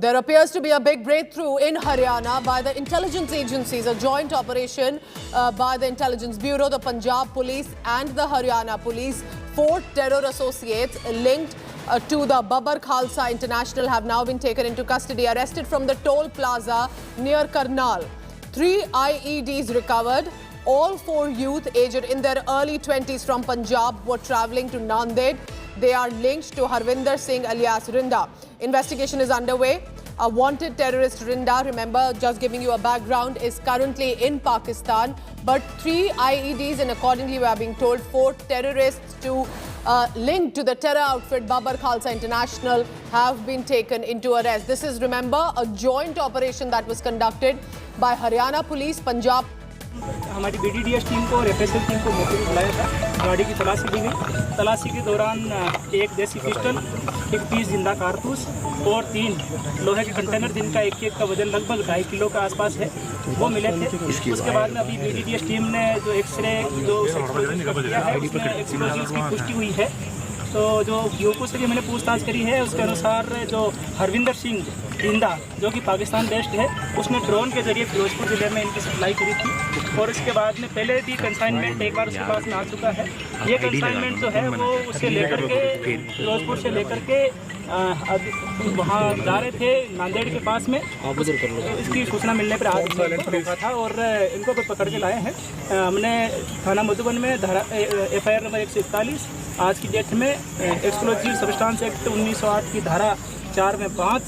There appears to be a big breakthrough in Haryana by the intelligence agencies, a joint operation by the Intelligence Bureau, the Punjab Police and the Haryana Police. 4 terror associates linked to the Babar Khalsa International have now been taken into custody, arrested from the toll plaza near Karnal. 3 IEDs recovered. All 4 youth aged in their early 20s from Punjab were travelling to Nanded. They are linked to Harvinder Singh alias Rinda. Investigation is underway. A wanted terrorist Rinda, remember, just giving you a background, is currently in Pakistan. But 3 IEDs and accordingly we are being told 4 terrorists linked to the terror outfit Babar Khalsa International have been taken into arrest. This is, remember, a joint operation that was conducted by Haryana Police, Punjab. हमारी BDDS team को और FSL team को मौके पर बुलाया था। गाड़ी की तलाशी दी गई। तलाशी के दौरान एक देसी पिस्टल, एक 30 जिंदा कारतूस और 3 लोहे के कंटेनर जिनका एक का वजन लगभग 2.5 किलो का आसपास है, वो मिले थे। उसके बाद में अभी BDDS टीम ने जो एक्सरे जो किया है उसमें एक्सप्लोजिव्स की पुष्टि हुई है। तो जो युवकों से भी मैंने पूछताछ करी है, उसके अनुसार जो हरविंदर सिंह रिंदा जो कि पाकिस्तान बेस्ड है, उसने ड्रोन के जरिए फिरोजपुर ज़िले में इनकी सप्लाई करी थी और उसके बाद में पहले भी कंसाइनमेंट एक बार उसके पास में आ चुका है। ये कंसाइनमेंट जो है वो उससे लेकर के फिरोजपुर से लेकर के वहाँ जा रहे थे नांदेड़ के पास में। इसकी सूचना मिलने पर आज इनको रोका था और इनको पकड़ के लाए हैं। हमने थाना मधुबन में धारा FIR नंबर 141 आज की डेट में एक्सप्लोजिव सब्सटेंस एक्ट 1908 की धारा 4 में 5,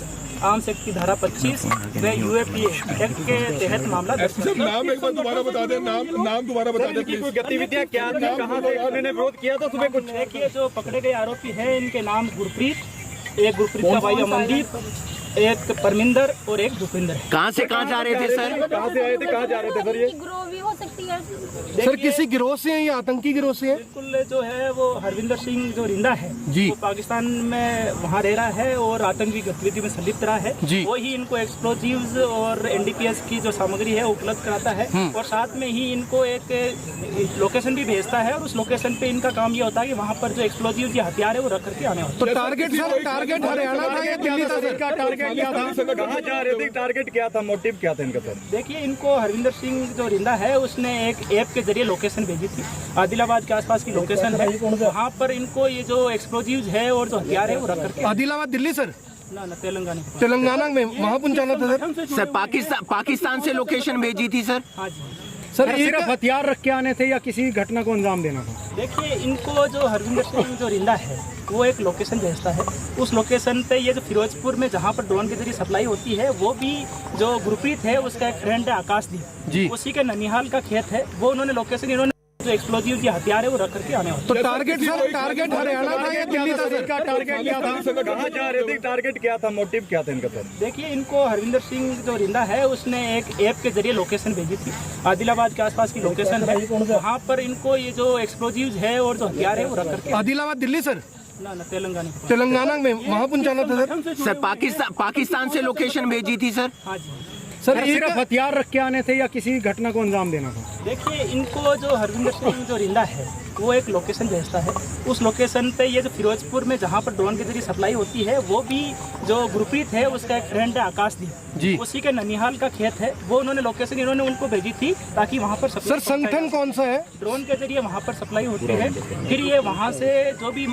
आर्म्स एक्ट की धारा 25 व UAPA एक्ट के तहत मामला दर्ज किया। नाम एक बार दोबारा बता दें, नाम दोबारा बता दें प्लीज। गतिविधियां क्या थी, कहां से उन्होंने विरोध किया था तुम्हें कुछ? देखिए, जो पकड़े गए आरोपी हैं इनके नाम गुरप्रीत, एक गुरप्रीत का भाई अमनदीप, एक परमिंदर और एक भूपिंदर। कहाँ से कहाँ जा रहे थे सर? कहाँ से आए थे, कहाँ जा रहे थे सर? ये गिरोह भी हो सकती है सर, किसी गिरोह से हैं या आतंकी गिरोह से हैं? बिल्कुल, जो है वो हरविंदर सिंह जो रिंदा है जी, वो पाकिस्तान में वहाँ रह रहा है और आतंकी गतिविधि में संलिप्त रहा है जी। वो ही इनको एक्सप्लोजिव्स और NDPS की जो सामग्री है उपलब्ध कराता है और साथ में ही इनको एक लोकेशन भी भेजता है और उस लोकेशन पे इनका काम ये होता है कि वहाँ पर जो एक्सप्लोजिव या हथियार है वो रख करके आने होते हैं। तो टारगेट हरियाणा था या दिल्ली था सर? का टारगेट क्या था? कहाँ जा रहे थे? टारगेट क्या था? मोटिव क्या था इनका सर? देखिए, इनको हरविंदर सिंह जो रिंदा है उसने एक ऐप के जरिए लोकेशन भेजी थी। आदिलाबाद के आसपास की लोकेशन है, वहाँ पर इनको ये जो एक्सप्लोजिव्स है और जो हथियार है वो रख करके। आदिलाबाद दिल्ली सर? ना तेलंगाना में वहाँ पहुँचाना था सर? पाकिस्तान से लोकेशन भेजी थी सर? हाँ जी सर। सिर्फ हथियार रख के आने थे या किसी घटना को अंजाम देना था? देखिए, इनको जो हरविंदर सिंह जो रिंदा है वो एक लोकेशन भेजता है। उस लोकेशन पे ये जो फिरोजपुर में जहाँ पर ड्रोन के जरिए सप्लाई होती है, वो भी जो गुरप्रीत है उसका एक फ्रेंड है आकाशदीप जी, उसी के ननिहाल का खेत है। वो उन्होंने लोकेशन, इन्होंने जो एक्सप्लोजिव या हथियार है वो रख करके आने होते। तो टारगेट हरियाणा था या दिल्ली था सर? का टारगेट क्या था? कहाँ जा रहे थे? टारगेट क्या था? मोटिव क्या था इनका सर? देखिए, इनको हरविंदर सिंह जो रिंदा है उसने एक ऐप के जरिए लोकेशन भेजी थी। आदिलाबाद के आसपास की लोकेशन है, वहाँ पर इनको ये जो एक्सप्लोजिव है और जो हथियार है वो रख करके। आदिलाबाद दिल्ली सर? ना तेलंगाना में वहाँ पहुँचाना था सर? पाकिस्तान से लोकेशन भेजी थी सर? हाँ जी सर। सिर्फ हथियार रख के आने थे या किसी घटना को अंजाम देना था? देखिए, इनको जो हरविंदर सिंह जो रिंदा है वो एक लोकेशन भेजता है। उस लोकेशन पे ये जो फिरोजपुर में जहाँ पर ड्रोन के जरिए सप्लाई होती है, वो भी जो गुरप्रीत है उसका एक फ्रेंड है आकाशदीप जी, उसी के ननिहाल का खेत है। वो उन्होंने लोकेशन, इन्होंने उनको भेजी थी ताकि वहाँ पर सर संगठन कौन सा है? ड्रोन के जरिए वहाँ पर सप्लाई होती है। फिर ये वहाँ से जो भी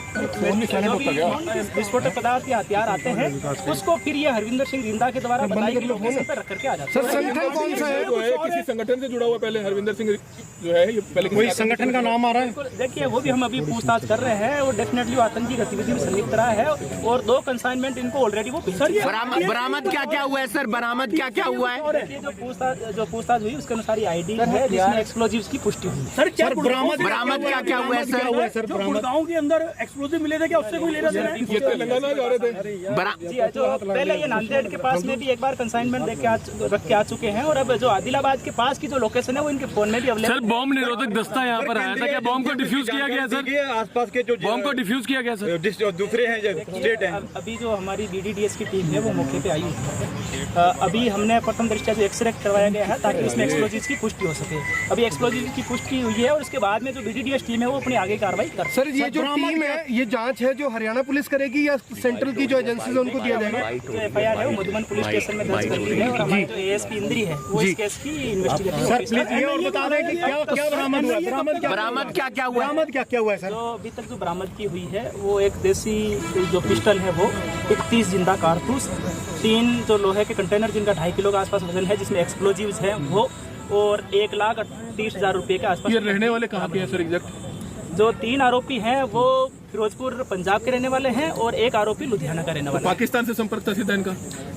विस्फोटक पदार्थ या हथियार आते हैं उसको फिर ये हरविंदर सिंह रिंदा के द्वारा बताई गई लोकेशन पर रख करके आ जाता है। सर संगठन कौन सा है? किसी संगठन से जुड़ा हुआ पहले हरविंदर सिंह जो है, ये पहले कोई संगठन का नाम आ रहा है? देखिए, वो भी हम अभी पूछताछ कर रहे हैं और डेफिनेटली आतंकी गतिविधि में संलिप्त रहा है और 2 कंसाइनमेंट इनको ऑलरेडी वो बरामद क्या हुआ है सर? बरामद क्या हुआ है? और ये जो पूछताछ हुई उसके अनुसार ये ID है जिसमें एक्सप्लोजिव्स की पुष्टि हुई। सर क्या बरामद क्या हुआ है सर? गुड़गांव के अंदर एक्सप्लोजिव मिले थे क्या? उससे कोई लेना देना? ये तेलंगाना जा रहे थे जी, जो पहले ये नांदेड़ के पास में भी एक बार कंसाइनमेंट रख के आ चुके हैं और अब जो आदिलाबाद के पास की जो लोकेशन है वो इनके फोन में भी अवेलेबल। सर, बॉम्ब निरोधक दस्ता यहाँ पर आया था क्या? बॉम्ब को डिफ्यूज किया गया सर? आसपास के जो बॉम्ब को डिफ्यूज किया गया सर? जो दूसरे हैं जो स्टेट हैं। अभी जो हमारी BDDS की टीम है वो मौके पे आई है। अभी हमने प्रथम दृष्टया जो एक्सरे करवाया गया है ताकि उसमें एक्सप्लोजिव्स की पुष्टि हो सके। अभी एक्सप्लोजिव की पुष्टि हुई है और उसके बाद में जो BDDS टीम है वो अपनी आगे कार्रवाई कर। सर ये जो टीम है ये जांच है जो हरियाणा पुलिस करेगी या सेंट्रल की जो एजेंसीज है उनको दिया जाएगा? जो FIR है वो मधुबन पुलिस स्टेशन में दर्ज कर ली है और हमारे जो ASP इंद्री है वो इस केस की इन्वेस्टिगेशन। और बता दें कि क्या बरामद हुआ? बरामद क्या क्या हुआ? बरामद क्या हुआ है सर? जो अभी तक जो बरामद की हुई है वो एक देसी जो पिस्टल है वो 31 जिंदा कारतूस, 3 जो लोहे के कंटेनर जिनका 2.5 किलो के आसपास वजन है जिसमें एक्सप्लोजिव्स हैं वो, और 1,38,000 रुपये के आसपास। ये रहने वाले कहाँ के हैं सर एग्जैक्ट? जो 3 आरोपी हैं वो फिरोजपुर पंजाब के रहने वाले हैं और एक आरोपी लुधियाना का रहने वाला है। पाकिस्तान से संपर्क था सीधा इनका?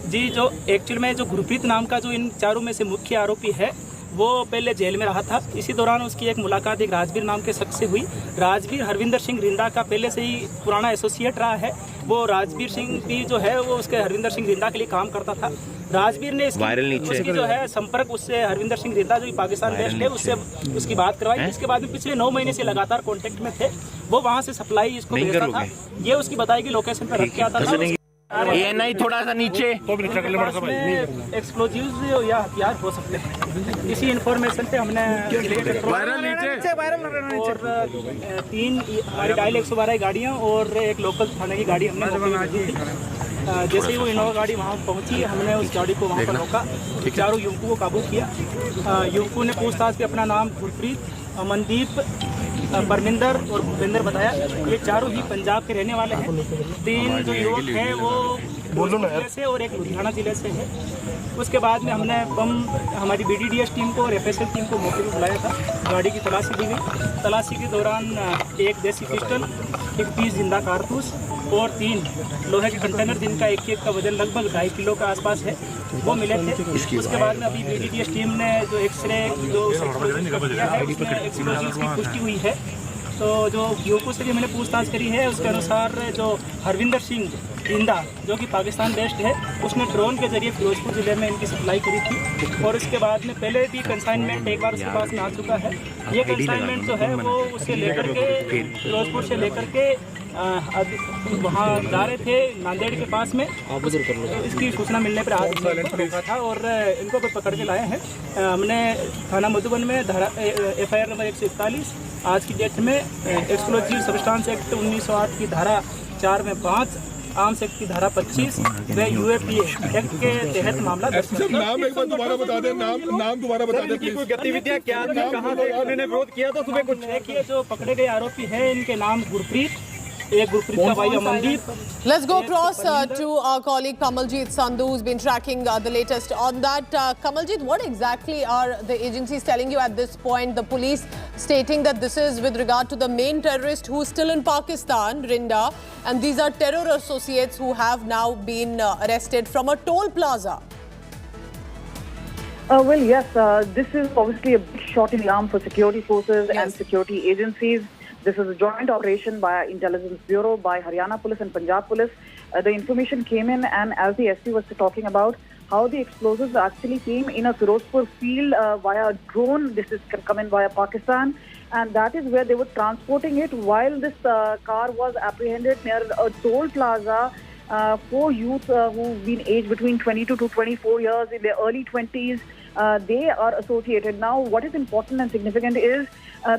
जी, जो एक्चुअल में जो गुरप्रीत नाम का जो इन चारों में से मुख्य आरोपी है वो पहले जेल में रहा था। इसी दौरान उसकी एक मुलाकात एक राजवीर नाम के शख्स से हुई। राजवीर हरविंदर सिंह रिंदा का पहले से ही पुराना एसोसिएट रहा है। वो राजवीर सिंह भी जो है वो उसके हरविंदर सिंह रिंदा के लिए काम करता था। राजवीर ने उसकी जो है संपर्क उससे हरविंदर सिंह रिंदा जो पाकिस्तान बेस्ड है उससे उसकी बात करवाई। इसके बाद में पिछले 9 महीने से लगातार कांटेक्ट में थे। वो वहाँ से सप्लाई इसको भेजता था। ये उसकी बताई गई लोकेशन पर रख के आता था। ये नहीं थोड़ा सा नीचे एक्सप्लोजिव्स या हथियार हो सकते हैं। इसी इंफॉर्मेशन पे हमने और 3 हमारी डायल 112 गाड़ियाँ और एक लोकल थाने की गाड़ी हमने मौके दी थी। जैसे ही वो इनोवा गाड़ी वहाँ पहुँची हमने उस गाड़ी को वहाँ पर रोका, चारों युवकों को काबू किया। युवकों ने पूछताछ के अपना नाम गुरप्रीत, अमनदीप, परमिंदर और भूपेंद्र बताया। ये चारों ही पंजाब के रहने वाले हैं। 3 जो युवक हैं वो जिले से और एक लुधियाना जिले से है। उसके बाद में हमने हमारी BDDS टीम को और FSL टीम को मौके पर बुलाया था। गाड़ी की तलाशी दी गई। तलाशी के दौरान एक देसी पिस्टल, 31 जिंदा कारतूस और 3 लोहे के कंटेनर जिनका एक का वजन लगभग 2.5 किलो के आसपास है वो मिले थे। उसके बाद में अभी BDDS टीम ने जो एक्सरे जो किया है उसमें एक्सप्लोजिव्स की पुष्टि हुई है। तो जो युवकों से भी मैंने पूछताछ करी है उसके अनुसार जो हरविंदर सिंह रिंदा जो कि पाकिस्तान बेस्ड है उसने ड्रोन के जरिए फिरोजपुर जिले में इनकी सप्लाई करी थी। और उसके बाद में पहले भी कंसाइनमेंट एक बार उसके पास में आ चुका है। ये कंसाइनमेंट जो है वो उससे लेकर के फिरोजपुर से लेकर के वहाँ जा रहे थे नांदेड़ के पास में। इसकी सूचना मिलने पर आज रोका था और इनको पकड़ के लाए हैं। हमने थाना मधुबन में FIR नंबर 141 आज की डेट में एक्सप्लोजिव सब्सटेंस एक्ट 1908 की धारा 4 में 5, आर्म्स एक्ट की धारा 25 व UAPA एक्ट के तहत मामला दर्ज सर नाम एक बार दोबारा बता दें। नाम दोबारा बता दें प्लीज। कोई गतिविधियां क्या थी, कहाँ से उन्होंने विरोध किया था सुबह कुछ? देखिए, जो पकड़े गए आरोपी हैं इनके नाम गुरप्रीत, एक गुरप्रीत का भाई Amandeep. Let's go across to our colleague Kamaljeet Sandhu, who's been tracking the latest on that. Kamaljeet, what exactly are the agencies telling you at this point? The police stating that this is with regard to the main terrorist who's still in Pakistan, Rinda, and these are terror associates who have now been arrested from a toll plaza. Well, yes, this is obviously a big shot in the arm for security forces and security agencies. This is a joint operation by Intelligence Bureau, by Haryana Police and Punjab Police. The information came in, and as the SP was talking about how the explosives actually came in a Firozpur field via drone. This is come in via Pakistan, and that is where they were transporting it while this car was apprehended near a toll plaza. 4 youths who've been aged between 22 to 24 years, in their early 20s. They are associated. Now, what is important and significant is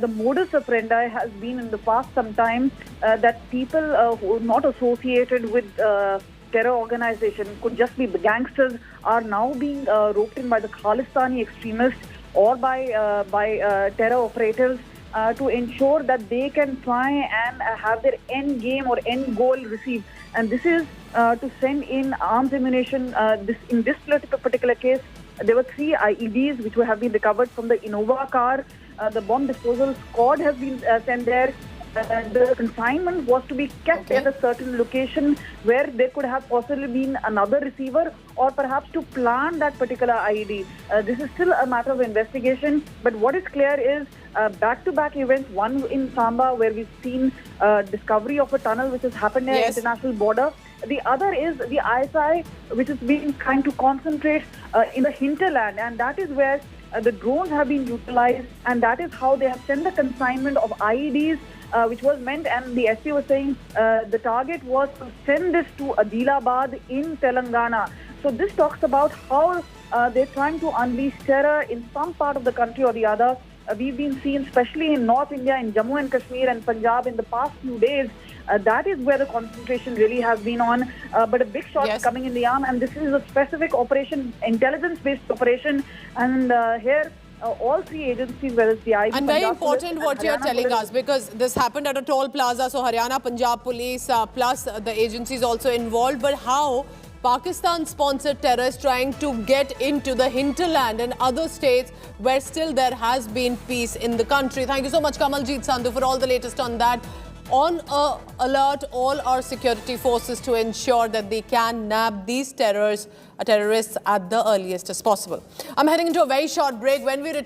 the modus operandi has been in the past some time that people who are not associated with terror organization, could just be the gangsters, are now being roped in by the Khalistani extremists or by terror operatives to ensure that they can try and have their end game or end goal received. And this is to send in arms ammunition. In this particular case, there were 3 IEDs which have been recovered from the Innova car. The bomb disposal squad has been sent there. The consignment was to be kept at a certain location where there could have possibly been another receiver, or perhaps to plant that particular IED. This is still a matter of investigation, but what is clear is back-to-back events, one in Samba where we've seen discovery of a tunnel which has happened near international border. The other is the ISI, which has been trying to concentrate in the hinterland, and that is where the drones have been utilized, and that is how they have sent the consignment of IEDs, which was meant, and the SP was saying the target was to send this to Adilabad in Telangana. So this talks about how they're trying to unleash terror in some part of the country or the other. We've been seeing, especially in North India, in Jammu and Kashmir and Punjab in the past few days, that is where the concentration really has been on. But a big shot Yes. is coming in the arm, and this is a specific operation, intelligence-based operation. And here, all three agencies, whether it's the IB, And very Punjab Police important and what you're Haryana telling Police- us, because this happened at a toll plaza, so Haryana Punjab Police plus the agencies also involved. But how Pakistan-sponsored terrorists trying to get into the hinterland and other states where still there has been peace in the country. Thank you so much, Kamaljeet Sandhu, for all the latest on that. On alert all our security forces to ensure that they can nab these terrorists at the earliest as possible. I'm heading into a very short break. When we return,